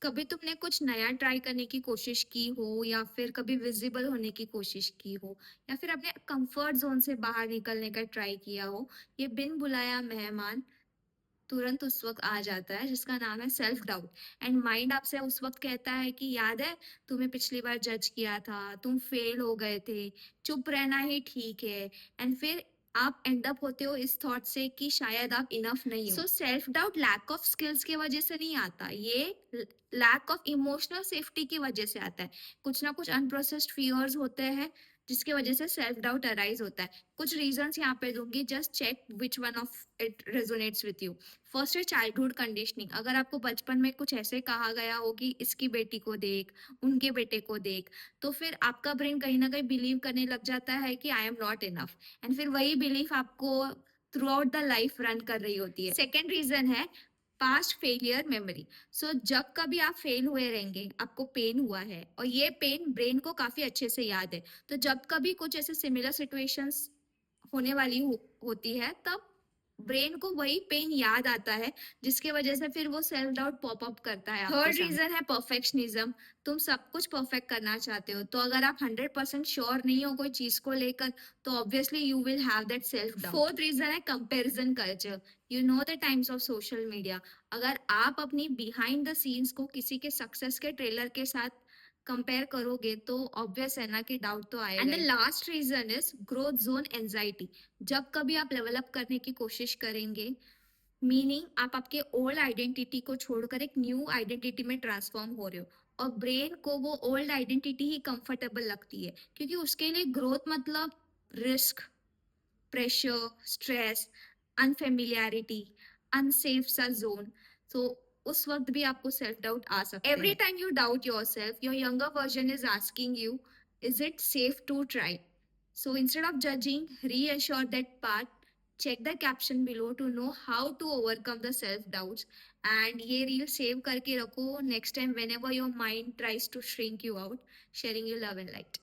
कभी तुमने कुछ नया ट्राई करने की कोशिश की हो या फिर कभी विजिबल होने की कोशिश की हो या फिर अपने कंफर्ट जोन से बाहर निकलने का ट्राई किया हो। ये बिन बुलाया मेहमान तुरंत उस वक्त आ जाता है जिसका नाम है सेल्फ डाउट। एंड माइंड आपसे उस वक्त कहता है कि याद है, तुम्हें पिछली बार जज किया था, तुम फेल हो गए थे, चुप रहना ही ठीक है। एंड फिर आप एंड अप होते हो इस थॉट से कि शायद आप इनफ नहीं हो। So self doubt lack of skills की वजह से नहीं आता, ये लैक ऑफ इमोशनल सेफ्टी की वजह से आता है। कुछ ना कुछ अनप्रोसेस्ड फियर्स होते हैं जिसकी वजह से सेल्फ डाउट अराइज होता है। कुछ रीजंस यहाँ पे दूंगी, just check which one of it resonates with you. First है चाइल्डहुड कंडीशनिंग। अगर आपको बचपन में कुछ ऐसे कहा गया हो कि इसकी बेटी को देख, उनके बेटे को देख, तो फिर आपका ब्रेन कहीं ना कहीं बिलीव करने लग जाता है कि I am not enough. And फिर वही बिलीफ आपको through out the life run कर रही होती है। सेकेंड रीजन है पास्ट फेलियर मेमोरी। सो जब कभी आप फेल हुए रहेंगे, आपको पेन हुआ है और ये पेन ब्रेन को काफी अच्छे से याद है, तो जब कभी कुछ ऐसे सिमिलर सिचुएशंस होने वाली होती है, तब ब्रेन को वही पेन याद आता है, जिसकी वजह से फिर वो सेल्फ डाउट पॉप अप करता है। थर्ड रीजन है परफेक्शनिज्म। तुम सब कुछ परफेक्ट करना चाहते हो, तो अगर आप 100% श्योर नहीं हो कोई चीज को लेकर, तो obviously you will have that self doubt. Fourth reason है comparison culture. You know the times of social media. अगर आप अपनी बिहाइंड द सीन्स को किसी के सक्सेस के ट्रेलर के साथ कंपेयर करोगे, तो ऑब्वियस है ना कि डाउट तो आएगा। And the last reason is growth zone anxiety. जब कभी आप लेवल अप करने की कोशिश करेंगे, मीनिंग आप आपके ओल्ड आइडेंटिटी को छोड़कर एक न्यू आइडेंटिटी में ट्रांसफॉर्म हो रहे हो, और ब्रेन को वो ओल्ड आइडेंटिटी ही कंफर्टेबल लगती है, क्योंकि उसके लिए ग्रोथ मतलब risk, pressure, stress, unfamiliarity, unsafe सा जोन। सो उस वक्त भी आपको सेल्फ डाउट आ सकता है। Every time you doubt yourself, your younger version is asking you, is it safe to try? So instead of judging, reassure that part. Check the caption below to know how to overcome the self doubts. And ये reel save करके रखो next time whenever your mind tries to shrink you out. Sharing you love and light.